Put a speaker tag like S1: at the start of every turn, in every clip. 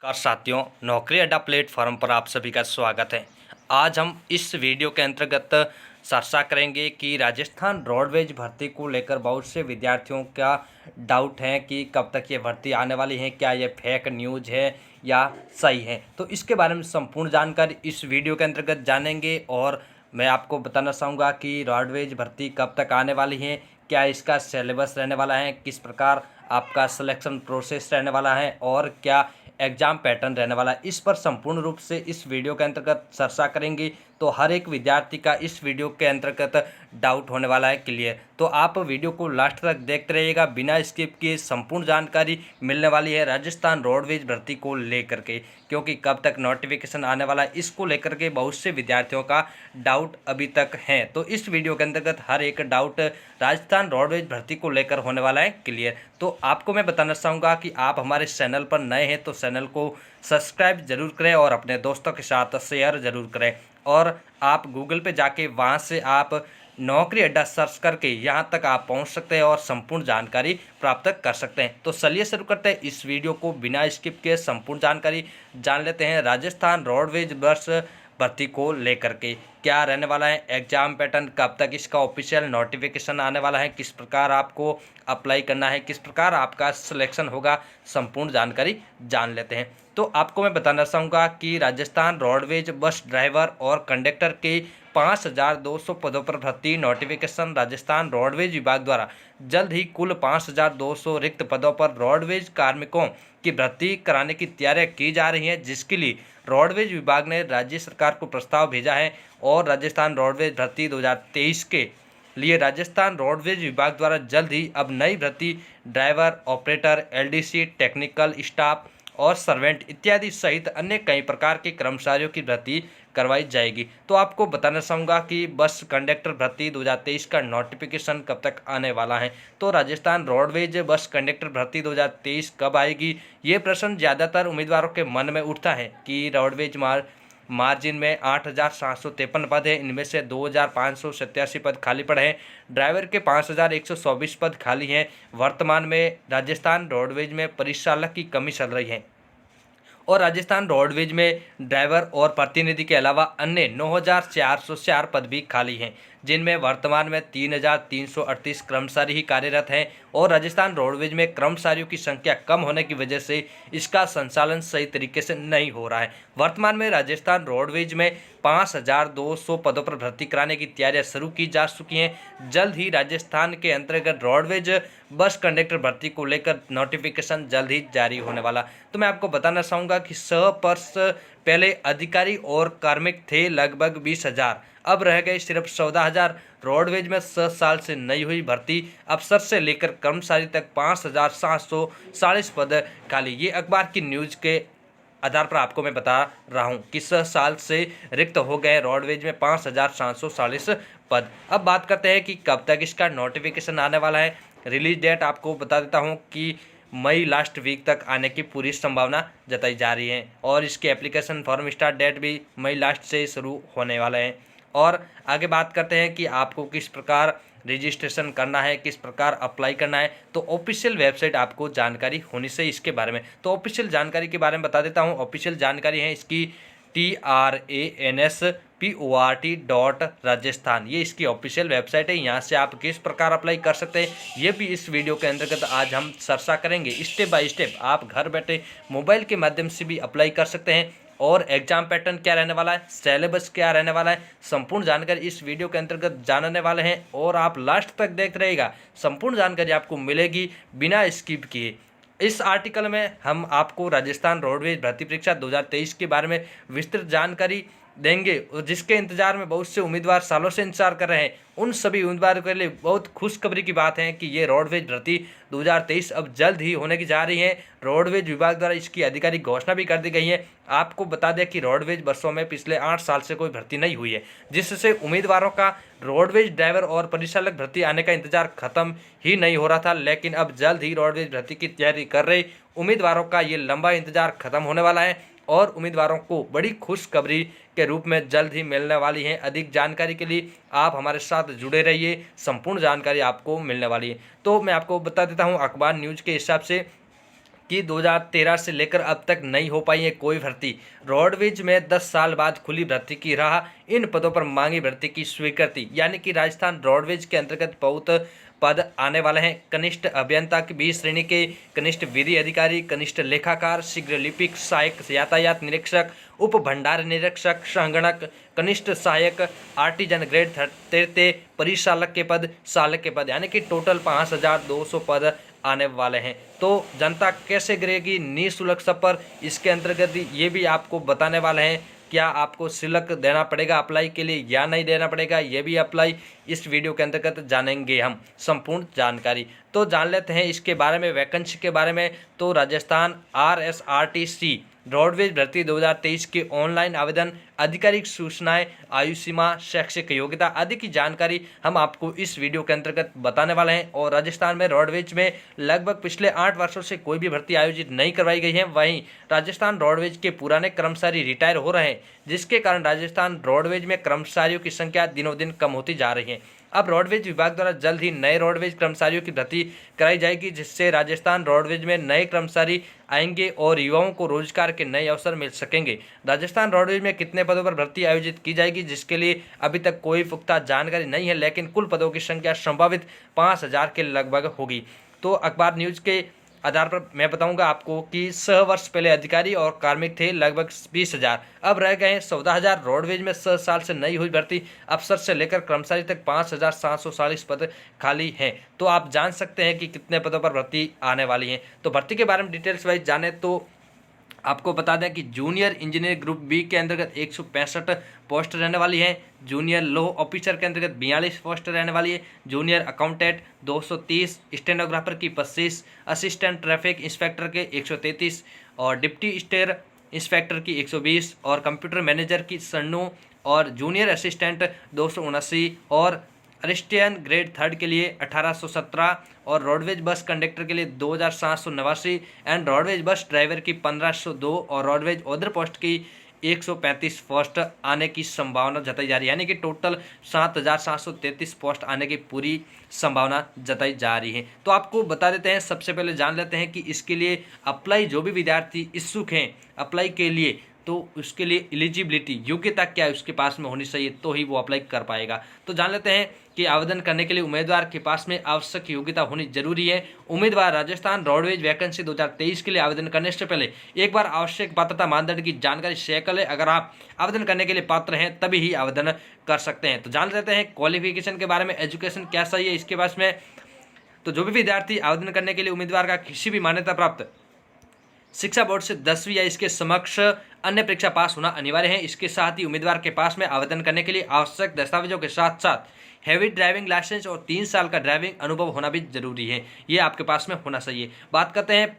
S1: नमस्कार साथियों, नौकरी अड्डा प्लेटफॉर्म पर आप सभी का स्वागत है। आज हम इस वीडियो के अंतर्गत चर्चा करेंगे कि राजस्थान रोडवेज भर्ती को लेकर बहुत से विद्यार्थियों का डाउट है कि कब तक ये भर्ती आने वाली है, क्या ये फेक न्यूज़ है या सही है। तो इसके बारे में संपूर्ण जानकारी इस वीडियो के अंतर्गत जानेंगे और मैं आपको बताना चाहूँगा कि रोडवेज भर्ती कब तक आने वाली है, क्या इसका सिलेबस रहने वाला है, किस प्रकार आपका सिलेक्शन प्रोसेस रहने वाला है और क्या एग्जाम पैटर्न रहने वाला है। इस पर संपूर्ण रूप से इस वीडियो के अंतर्गत चर्चा करेंगे, तो हर एक विद्यार्थी का इस वीडियो के अंतर्गत डाउट होने वाला है क्लियर। तो आप वीडियो को लास्ट तक देखते रहिएगा, बिना स्किप किए संपूर्ण जानकारी मिलने वाली है राजस्थान रोडवेज भर्ती को लेकर के, क्योंकि कब तक नोटिफिकेशन आने वाला है इसको लेकर के बहुत से विद्यार्थियों का डाउट अभी तक है। तो इस वीडियो के अंतर्गत हर एक डाउट राजस्थान रोडवेज भर्ती को लेकर होने वाला है क्लियर। तो आपको मैं बताना चाहूँगा कि आप हमारे चैनल पर नए हैं तो चैनल को सब्सक्राइब जरूर करें और अपने दोस्तों के साथ शेयर जरूर करें। और आप गूगल पे जाके वहाँ से आप नौकरी अड्डा सर्च करके यहाँ तक आप पहुँच सकते हैं और संपूर्ण जानकारी प्राप्त कर सकते हैं। तो चलिए शुरू करते हैं इस वीडियो को, बिना स्किप किए संपूर्ण जानकारी जान लेते हैं राजस्थान रोडवेज बस भर्ती को लेकर के। क्या रहने वाला है एग्जाम पैटर्न, कब तक इसका ऑफिशियल नोटिफिकेशन आने वाला है, किस प्रकार आपको अप्लाई करना है, किस प्रकार आपका सिलेक्शन होगा, संपूर्ण जानकारी जान लेते हैं। तो आपको मैं बताना चाहूँगा कि राजस्थान रोडवेज बस ड्राइवर और कंडक्टर के 5200 पदों पर भर्ती नोटिफिकेशन राजस्थान रोडवेज विभाग द्वारा जल्द ही कुल 5200 रिक्त पदों पर रोडवेज कार्मिकों की भर्ती कराने की तैयारियां की जा रही हैं, जिसके लिए रोडवेज विभाग ने राज्य सरकार को प्रस्ताव भेजा है। और राजस्थान रोडवेज भर्ती 2023 के लिए राजस्थान रोडवेज विभाग द्वारा जल्द ही अब नई भर्ती driver, operator, LDC, technical staff और सर्वेंट इत्यादि सहित अन्य कई प्रकार के कर्मचारियों की भर्ती करवाई जाएगी। तो आपको बताना चाहूँगा कि बस कंडक्टर भर्ती 2023 का नोटिफिकेशन कब तक आने वाला है। तो राजस्थान रोडवेज बस कंडक्टर भर्ती 2023 कब आएगी, ये प्रश्न ज़्यादातर उम्मीदवारों के मन में उठता है कि रोडवेज मार्जिन में 8,753 पद है, इनमें से 2,587 पद खाली पड़े हैं। ड्राइवर के 5,124 पद खाली हैं। वर्तमान में राजस्थान रोडवेज में परिचालक की कमी चल रही है और राजस्थान रोडवेज में ड्राइवर और प्रतिनिधि के अलावा अन्य 9,404 पद भी खाली हैं, जिनमें वर्तमान में 3,338 कर्मचारी ही कार्यरत हैं। और राजस्थान रोडवेज में कर्मचारियों की संख्या कम होने की वजह से इसका संचालन सही तरीके से नहीं हो रहा है। वर्तमान में राजस्थान रोडवेज में 5,200 पदों पर भर्ती कराने की तैयारियां शुरू की जा चुकी हैं। जल्द ही राजस्थान के अंतर्गत रोडवेज बस कंडक्टर भर्ती को लेकर नोटिफिकेशन जल्द ही जारी होने वाला। तो मैं आपको बताना चाहूँगा कि 100 वर्ष पहले अधिकारी और कार्मिक थे लगभग 20,000, अब रह गए सिर्फ 14,000। रोडवेज में 100 साल से नई हुई भर्ती अफसर से लेकर कर्मचारी तक 5,740 पद खाली। ये अखबार की न्यूज़ के आधार पर आपको मैं बता रहा हूँ कि 100 साल से रिक्त हो गए रोडवेज में 5,740 पद। अब बात करते हैं कि कब तक इसका नोटिफिकेशन आने वाला है। रिलीज डेट आपको बता देता हूँ कि मई लास्ट वीक तक आने की पूरी संभावना जताई जा रही है और इसके एप्लीकेशन फॉर्म स्टार्ट डेट भी मई लास्ट से शुरू होने वाले हैं। और आगे बात करते हैं कि आपको किस प्रकार रजिस्ट्रेशन करना है, किस प्रकार अप्लाई करना है। तो ऑफिशियल वेबसाइट आपको जानकारी होनी चाहिए इसके बारे में। तो ऑफिशियल जानकारी के बारे में बता देता हूँ। ऑफिशियल जानकारी है इसकी transport.rajasthan, ये इसकी ऑफिशियल वेबसाइट है। यहाँ से आप किस प्रकार अप्लाई कर सकते हैं ये भी इस वीडियो के अंतर्गत आज हम चर्चा करेंगे। स्टेप बाय स्टेप आप घर बैठे मोबाइल के माध्यम से भी अप्लाई कर सकते हैं। और एग्जाम पैटर्न क्या रहने वाला है, सिलेबस क्या रहने वाला है, संपूर्ण जानकारी इस वीडियो के अंतर्गत जानने वाले हैं और आप लास्ट तक देखते रहिएगा, संपूर्ण जानकारी आपको मिलेगी बिना स्किप किए। इस आर्टिकल में हम आपको राजस्थान रोडवेज भर्ती परीक्षा 2023 के बारे में विस्तृत जानकारी देंगे और जिसके इंतजार में बहुत से उम्मीदवार सालों से इंतजार कर रहे हैं। उन सभी उम्मीदवारों के लिए बहुत खुशखबरी की बात है कि ये रोडवेज भर्ती 2023 अब जल्द ही होने की जा रही है। रोडवेज विभाग द्वारा इसकी आधिकारिक घोषणा भी कर दी गई है। आपको बता दें कि रोडवेज बसों में पिछले 8 साल से कोई भर्ती नहीं हुई है, जिससे उम्मीदवारों का रोडवेज ड्राइवर और परिचालक भर्ती आने का इंतजार खत्म ही नहीं हो रहा था। लेकिन अब जल्द ही रोडवेज भर्ती की तैयारी कर रहे उम्मीदवारों का ये लंबा इंतजार खत्म होने वाला है और उम्मीदवारों को बड़ी खुशखबरी के रूप में जल्द ही मिलने वाली है। अधिक जानकारी के लिए आप हमारे साथ जुड़े रहिए, संपूर्ण जानकारी आपको मिलने वाली है। तो मैं आपको बता देता हूं अखबार न्यूज़ के हिसाब से कि 2013 से लेकर अब तक नहीं हो पाई है कोई भर्ती। रोडवेज में 10 साल बाद खुली भर्ती की राह, इन पदों पर मांगी भर्ती की स्वीकृति। यानी कि राजस्थान रोडवेज के अंतर्गत बहुत पद आने वाले हैं। कनिष्ठ अभियंता की 20 श्रेणी के कनिष्ठ विधि अधिकारी, कनिष्ठ लेखाकार, शीघ्र लिपिक, सहायक यातायात निरीक्षक, उप भंडार निरीक्षक, संगणक, कनिष्ठ सहायक, आर्टिजन ग्रेड 33, परिचालक के पद, चालक के पद, यानी कि टोटल 5200 पद आने वाले हैं। तो जनता कैसे गिरेगी निःशुल्क सफर, इसके अंतर्गत ये भी आपको बताने वाले हैं। क्या आपको शुल्क देना पड़ेगा अप्लाई के लिए या नहीं देना पड़ेगा, ये भी अप्लाई इस वीडियो के अंतर्गत जानेंगे हम संपूर्ण जानकारी। तो जान लेते हैं इसके बारे में, वैकेंसी के बारे में। तो राजस्थान RSRTC रोडवेज भर्ती 2023 के ऑनलाइन आवेदन, आधिकारिक सूचनाएं, आयु सीमा, शैक्षिक योग्यता आदि की जानकारी हम आपको इस वीडियो के अंतर्गत बताने वाले हैं। और राजस्थान में रोडवेज में लगभग पिछले 8 वर्षों से कोई भी भर्ती आयोजित नहीं करवाई गई है। वहीं राजस्थान रोडवेज के पुराने कर्मचारी रिटायर हो रहे हैं, जिसके कारण राजस्थान रोडवेज में कर्मचारियों की संख्या दिनों दिन कम होती जा रही है। अब रोडवेज विभाग द्वारा जल्द ही नए रोडवेज कर्मचारियों की भर्ती कराई जाएगी, जिससे राजस्थान रोडवेज में नए कर्मचारी आएंगे और युवाओं को रोजगार के नए अवसर मिल सकेंगे। राजस्थान रोडवेज में कितने पदों पर भर्ती आयोजित की जाएगी, जिसके लिए अभी तक कोई पुख्ता जानकारी नहीं है, लेकिन कुल पदों की संख्या संभावित 5000 के लगभग होगी। तो अखबार न्यूज के आधार पर मैं बताऊंगा आपको कि 6 वर्ष पहले अधिकारी और कार्मिक थे लगभग 20,000, अब रह गए 14,000। रोडवेज में 6 साल से नहीं हुई भर्ती, अफसर से लेकर कर्मचारी तक 5,740 पद खाली हैं। तो आप जान सकते हैं कि कितने पदों पर भर्ती आने वाली है। तो भर्ती के बारे में डिटेल्स वाइज जाने तो आपको बता दें कि जूनियर इंजीनियर ग्रुप बी के अंतर्गत 165 पोस्ट रहने वाली है। जूनियर लॉ ऑफिसर के अंतर्गत 42 पोस्ट रहने वाली है। जूनियर अकाउंटेंट 230, स्टेनोग्राफर की 25, असिस्टेंट ट्रैफिक इंस्पेक्टर के 133 और डिप्टी स्टेयर इंस्पेक्टर की 120 और कंप्यूटर मैनेजर की 96 और जूनियर असिस्टेंट 279 और असिस्टेंट ग्रेड 3 के लिए 1817 और रोडवेज बस कंडक्टर के लिए 2789 एंड रोडवेज बस ड्राइवर की 1502 और रोडवेज अदर पोस्ट की 135 पोस्ट आने की संभावना जताई जा रही है। यानी कि टोटल 7,733 पोस्ट आने की पूरी संभावना जताई जा रही है। तो आपको बता देते हैं, सबसे पहले जान लेते हैं कि इसके लिए अप्लाई जो भी विद्यार्थी इच्छुक हैं अप्लाई के लिए, तो उसके लिए एलिजिबिलिटी योग्यता क्या है उसके पास में होनी चाहिए, तो ही वो अप्लाई कर पाएगा। तो जान लेते हैं कि आवेदन करने के लिए उम्मीदवार के पास में आवश्यक योग्यता होनी जरूरी है। उम्मीदवार राजस्थान रोडवेज वैकेंसी 2023 के लिए आवेदन करने से पहले एक बार आवश्यक पात्रता मानदंड की जानकारी शेयर कर ले। अगर आप आवेदन करने के लिए पात्र हैं तभी ही आवेदन कर सकते हैं। तो जान लेते हैं क्वालिफिकेशन के बारे में, एजुकेशन क्या चाहिए इसके पास में। तो जो भी विद्यार्थी आवेदन करने के लिए उम्मीदवार का किसी भी मान्यता प्राप्त शिक्षा बोर्ड से 10वीं या इसके समक्ष अन्य परीक्षा पास होना अनिवार्य है। इसके साथ ही उम्मीदवार के पास में आवेदन करने के लिए आवश्यक दस्तावेजों के साथ साथ हैवी ड्राइविंग लाइसेंस और 3 साल का ड्राइविंग अनुभव होना भी जरूरी है, ये आपके पास में होना चाहिए। बात करते हैं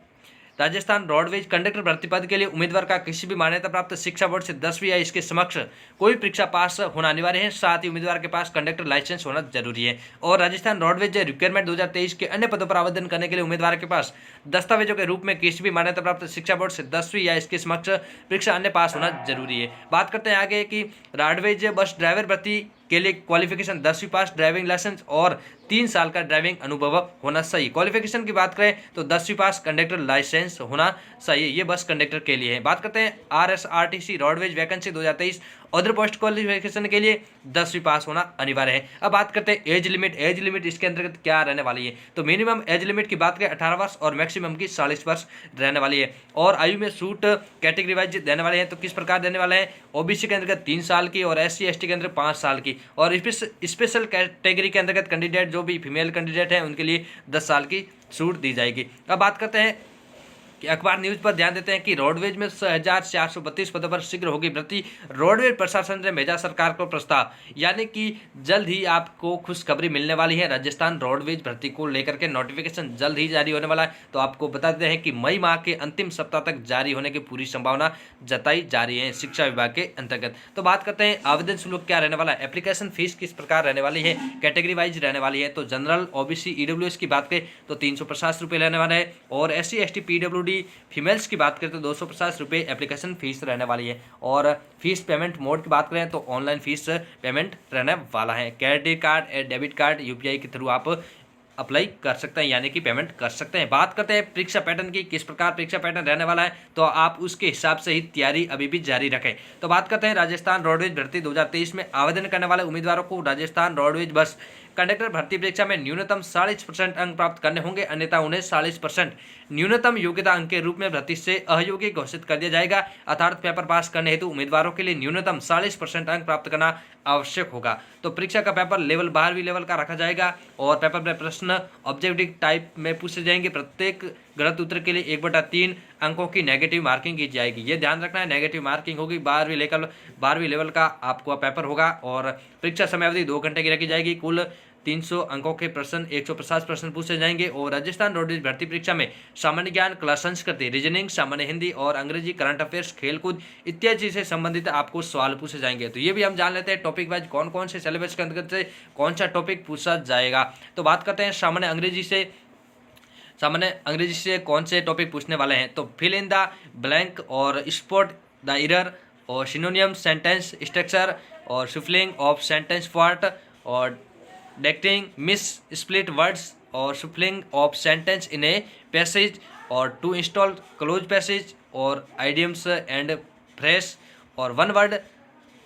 S1: राजस्थान रोडवेज कंडक्टर भर्ती पद के लिए उम्मीदवार का किसी भी मान्यता प्राप्त शिक्षा बोर्ड से 10वीं या इसके समक्ष कोई परीक्षा पास होना अनिवार्य है। साथ ही उम्मीदवार के पास कंडक्टर लाइसेंस होना जरूरी है। और राजस्थान रोडवेज रिक्वायरमेंट 2023 के अन्य पदों पर आवेदन करने के लिए उम्मीदवार के पास दस्तावेजों के रूप में किसी भी मान्यता प्राप्त शिक्षा बोर्ड से 10वीं या इसके समक्ष परीक्षा अन्य पास होना जरूरी है। बात करते हैं आगे कि रोडवेज बस ड्राइवर भर्ती के लिए क्वालिफिकेशन 10वीं पास, ड्राइविंग लाइसेंस और 3 साल का ड्राइविंग अनुभव होना चाहिए। क्वालिफिकेशन की बात करें तो 10वीं पास, कंडक्टर लाइसेंस होना चाहिए, ये बस कंडक्टर के लिए है। बात करते हैं RSRTC roadways vacancy 2023 other post qualification के लिए 10वीं पास होना अनिवार्य है। अब बात करते हैं एज लिमिट। एज लिमिट इसके अंतर्गत क्या रहने वाली है, तो मिनिमम एज लिमिट की बात करें 18 वर्ष और मैक्सिमम की 40 वर्ष रहने वाली है। और आयु में छूट कैटेगरी वाइज देने वाले हैं, तो किस प्रकार देने वाले हैं, ओबीसी के अंतर्गत 3 साल की और SC/ST के अंदर 5 साल की, और स्पेशल कैटेगरी के अंतर्गत कैंडिडेट जो भी फीमेल कैंडिडेट हैं उनके लिए 10 साल की छूट दी जाएगी। अब बात करते हैं कि अखबार न्यूज पर ध्यान देते हैं कि रोडवेज में 6,432 पदों पर शीघ्र होगी भर्ती। रोडवेज प्रशासन ने भेजा सरकार को प्रस्ताव, यानी कि जल्द ही आपको खुशखबरी मिलने वाली है। राजस्थान रोडवेज भर्ती को लेकर के नोटिफिकेशन जल्द ही जारी होने वाला है। तो आपको बता देते हैं कि मई माह के अंतिम सप्ताह तक जारी होने की पूरी संभावना जताई जा रही है शिक्षा विभाग के अंतर्गत। तो बात करते हैं आवेदन शुल्क क्या रहने वाला है, एप्लीकेशन फीस किस प्रकार रहने वाली है, कैटेगरी वाइज रहने वाली है। तो जनरल, OBC, EWS की बात करें तो 350 रुपये रहने वाला है, और SC/ST PWD फीमेल्स की बात करें तो 250 रुपये एप्लीकेशन फीस रहने वाली है। और फीस पेमेंट मोड की बात करें तो ऑनलाइन फीस पेमेंट रहने वाला है। Credit card, debit card, UPI के थ्रू आप अप्लाई कर सकते हैं, यानी कि पेमेंट कर सकते हैं। बात करते हैं परीक्षा पैटर्न की, किस प्रकार परीक्षा पैटर्न रहने वाला है, तो आप उसके हिसाब से ही तैयारी अभी भी जारी रखें। तो बात करते हैं राजस्थान रोडवेज भर्ती 2023 में आवेदन करने वाले उम्मीदवारों को राजस्थान रोडवेज बस कंडक्टर भर्ती परीक्षा में न्यूनतम 40% अंक प्राप्त करने होंगे, अन्यथा उन्हें 40% न्यूनतम योग्यता अंक के रूप में भर्ती से अयोग्य घोषित कर दिया जाएगा। अर्थात पेपर पास करने हेतु उम्मीदवारों के लिए न्यूनतम 40% अंक प्राप्त करना आवश्यक होगा। तो परीक्षा का पेपर लेवल 12वीं लेवल का रखा जाएगा और पेपर में प्रश्न ऑब्जेक्टिव टाइप में पूछे जाएंगे। प्रत्येक गलत उत्तर के लिए 1/3 अंकों की नेगेटिव मार्किंग की जाएगी। ये ध्यान रखना है, नेगेटिव मार्किंग होगी। 12वीं लेवल का आपको पेपर होगा और परीक्षा समयावधि 2 घंटे की रखी जाएगी। कुल 300 अंकों के प्रश्न, 150 प्रश्न पूछे जाएंगे। और राजस्थान रोडवेज भर्ती परीक्षा में सामान्य ज्ञान, कला संस्कृति, रीजनिंग, सामान्य हिंदी और अंग्रेजी, करंट अफेयर्स, खेलकूद इत्यादि से संबंधित आपको सवाल पूछे जाएंगे। तो ये भी हम जान लेते हैं टॉपिक वाइज कौन कौन से सिलेबस के अंतर्गत से कौन सा टॉपिक पूछा जाएगा। तो बात करते हैं सामान्य अंग्रेजी से कौन से टॉपिक पूछने वाले हैं। तो फिल इन द ब्लैंक और स्पॉट द एरर और सिनोनियम, सेंटेंस स्ट्रक्चर और शुफलिंग ऑफ सेंटेंस पार्ट और डेक्टिंग मिस स्प्लिट वर्ड्स और shuffling of sentence in a passage और टू इंस्टॉल क्लोज पैसेज और आइडियम्स एंड फ्रेश और one word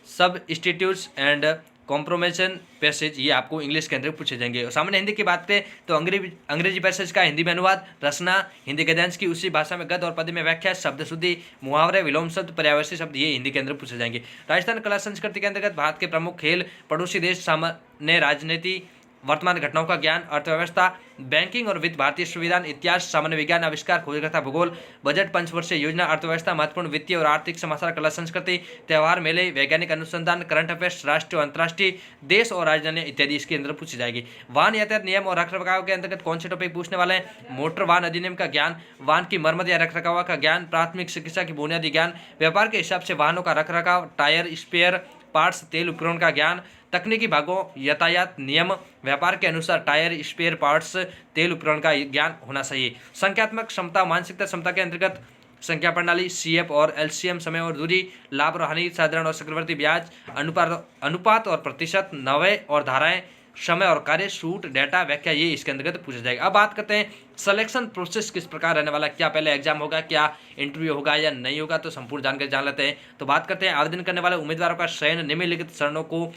S1: substitutes and comprehension passage, ये आपको English के अंदर पूछे जाएंगे। और सामान्य हिंदी की बात करें तो अंग्रेजी पैसेज का हिंदी में अनुवाद, रचना, हिंदी गद्यांश की उसी भाषा में गद्य और पद्य में व्याख्या, शब्द शुद्धि, मुहावरे, विलोम शब्द, पर्यायवाची शब्द, ये हिंदी के अंदर पूछे जाएंगे। राजस्थान कला संस्कृति के अंतर्गत भारत के प्रमुख खेल, पड़ोसी देश, सामान्य राजनीति, वर्तमान घटनाओं का ज्ञान, अर्थव्यवस्था, बैंकिंग और वित्त, भारतीय संविधान, इतिहास, सामान्य विज्ञान, आविष्कार, खोजकर्ता, भूगोल, बजट, पंचवर्षीय योजना, अर्थव्यवस्था, महत्वपूर्ण वित्तीय और आर्थिक समाचार, कला संस्कृति, त्योहार, मेले, वैज्ञानिक अनुसंधान, करंट अफेयर्स, राष्ट्रीय और अंतर्राष्ट्रीय, देश और राजधानी इत्यादि इसके अंदर पूछी जाएगी। वाहन यातायात नियम और रखरखाव के अंतर्गत कौन से टॉपिक पूछने वाले हैं। मोटर वाहन अधिनियम का ज्ञान, वाहन की मरम्मत या रखरखाव का ज्ञान, प्राथमिक चिकित्सा की बुनियादी ज्ञान, व्यापार के हिसाब से वाहनों का रखरखाव, टायर, स्पेयर पार्ट्स, तेल उपकरण का ज्ञान, तकनीकी भागों, यातायात नियम, व्यापार के अनुसार टायर, स्पेयर पार्ट्स, तेल उपकरण का ज्ञान होना चाहिए। संख्यात्मक क्षमता, मानसिकता क्षमता के अंतर्गत संख्या प्रणाली, सीएफ और एलसीएम, समय और दूरी, लाभ और हानि, साधारण और चक्रवर्ती ब्याज, अनुपात और प्रतिशत, नवे और धाराएं, समय और कार्य, शूट, डेटा, व्याख्या, ये इसके अंतर्गत पूछा जाएगा। अब बात करते हैं सिलेक्शन प्रोसेस किस प्रकार रहने वाला, क्या पहले एग्जाम होगा, क्या इंटरव्यू होगा या नहीं होगा, तो संपूर्ण जानकारी जान लेते हैं। तो बात करते हैं आवेदन करने वाले उम्मीदवारों का चयन निम्नलिखित चरणों को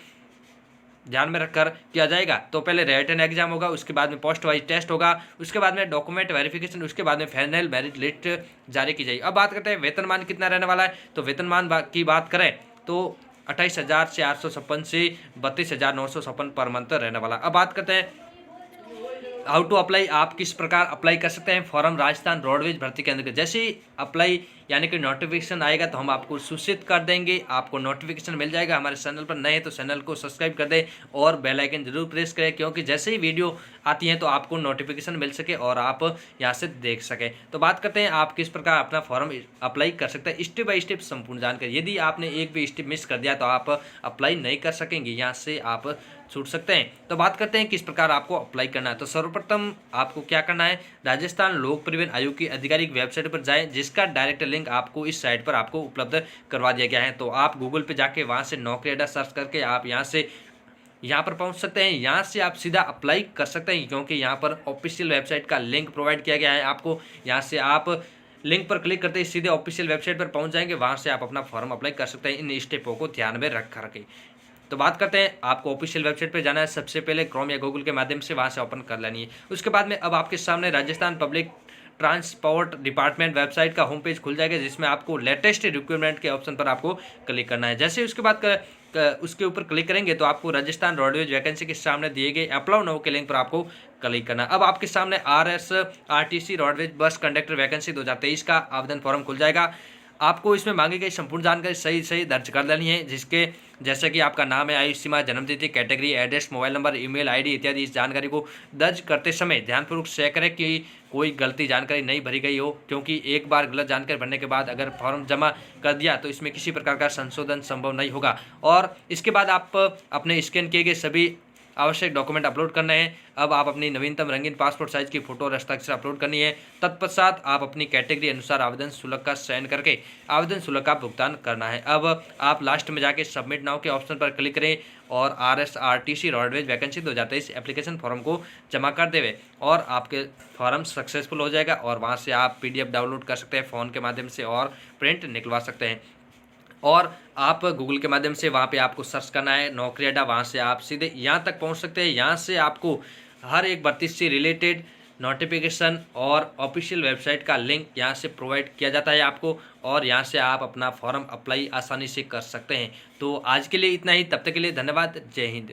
S1: ध्यान में रखकर किया जाएगा। तो पहले रिटन एग्जाम होगा, उसके बाद में पोस्ट वाइज टेस्ट होगा, उसके बाद में डॉक्यूमेंट वेरिफिकेशन, उसके बाद में फाइनल मेरिट लिस्ट जारी की जाएगी। अब बात करते हैं वेतनमान कितना रहने वाला है। तो वेतनमान की बात करें तो 28,456 से 32,956 पर मंथ रहने वाला। अब बात करते हैं हाउ टू अप्लाई, आप किस प्रकार अप्लाई कर सकते हैं फॉर्म राजस्थान रोडवेज भर्ती के अंदर। जैसे ही अप्लाई यानी कि नोटिफिकेशन आएगा तो हम आपको सूचित कर देंगे, आपको नोटिफिकेशन मिल जाएगा। हमारे चैनल पर नए हैं तो चैनल को सब्सक्राइब कर दें और बेल आइकन जरूर प्रेस करें, क्योंकि जैसे ही वीडियो आती है तो आपको नोटिफिकेशन मिल सके और आप यहाँ से देख सकें। तो बात करते हैं आप किस प्रकार अपना फॉर्म अप्लाई कर सकते हैं, स्टेप बाय स्टेप संपूर्ण जानकारी। यदि आपने एक भी स्टेप मिस कर दिया तो आप अप्लाई नहीं कर सकेंगे, यहाँ से आप छूट सकते हैं। तो बात करते हैं किस प्रकार आपको अप्लाई करना है। तो सर्वप्रथम आपको क्या करना है, राजस्थान लोक परिवहन आयोग की आधिकारिक वेबसाइट पर जाएं, जिसका डायरेक्ट लिंक आपको इस साइट पर आपको उपलब्ध करवा दिया गया है। तो आप गूगल पे जाके वहां से नौकरी अड्डा सर्च करके आप यहाँ पर पहुंच सकते हैं। यहाँ से आप सीधा अप्लाई कर सकते हैं, क्योंकि यहाँ पर ऑफिशियल वेबसाइट का लिंक प्रोवाइड किया गया है आपको। यहाँ से आप लिंक पर क्लिक करते ही सीधे ऑफिशियल वेबसाइट पर पहुंच जाएंगे, वहाँ से आप अपना फॉर्म अप्लाई कर सकते हैं इन स्टेपों को ध्यान में रख करके। तो बात करते हैं आपको ऑफिशियल वेबसाइट पे जाना है, सबसे पहले क्रोम या गूगल के माध्यम से वहाँ से ओपन कर लेनी है। उसके बाद में अब आपके सामने Rajasthan public transport department website का होम पेज खुल जाएगा, जिसमें आपको लेटेस्ट रिक्वायरमेंट के ऑप्शन पर आपको क्लिक करना है। जैसे उसके बाद उसके ऊपर क्लिक करेंगे तो आपको राजस्थान रोडवेज वैकेंसी के सामने दिए गए अप्लाई नाउ के लिंक पर आपको क्लिक करना है। अब आपके सामने RSRTC roadways bus conductor vacancy 2023 का आवेदन फॉर्म खुल जाएगा। आपको इसमें मांगी गई संपूर्ण जानकारी सही दर्ज कर लेनी है, जिसके जैसे कि आपका नाम है, आयु सीमा, जन्मतिथि, category, address, mobile number, email ID इत्यादि। इस जानकारी को दर्ज करते समय ध्यानपूर्वक चेक करें कि कोई गलती जानकारी नहीं भरी गई हो, क्योंकि एक बार गलत जानकारी भरने के बाद अगर फॉर्म जमा कर दिया तो इसमें किसी प्रकार का संशोधन संभव नहीं होगा। और इसके बाद आप अपने स्कैन किए गए सभी आवश्यक डॉक्यूमेंट अपलोड करने हैं। अब आप अपनी नवीनतम रंगीन पासपोर्ट साइज की फोटो और हस्ताक्षर अपलोड करनी है। तत्पश्चात आप अपनी कैटेगरी अनुसार आवेदन शुल्क का चयन करके आवेदन शुल्क का भुगतान करना है। अब आप लास्ट में जाके सबमिट नाउ के ऑप्शन पर क्लिक करें और RSRTC roadways vacancy 2023 application form को जमा कर देवे और आपके फॉर्म सक्सेसफुल हो जाएगा और वहाँ से आप PDF डाउनलोड कर सकते हैं फ़ोन के माध्यम से और प्रिंट निकलवा सकते हैं। और आप गूगल के माध्यम से वहाँ पे आपको सर्च करना है नौकरी अड्डा, वहाँ से आप सीधे यहाँ तक पहुँच सकते हैं। यहाँ से आपको हर एक भर्ती से रिलेटेड नोटिफिकेशन और ऑफिशियल वेबसाइट का लिंक यहाँ से प्रोवाइड किया जाता है आपको, और यहाँ से आप अपना फॉर्म अप्लाई आसानी से कर सकते हैं। तो आज के लिए इतना ही, तब तक के लिए धन्यवाद। जय हिंद।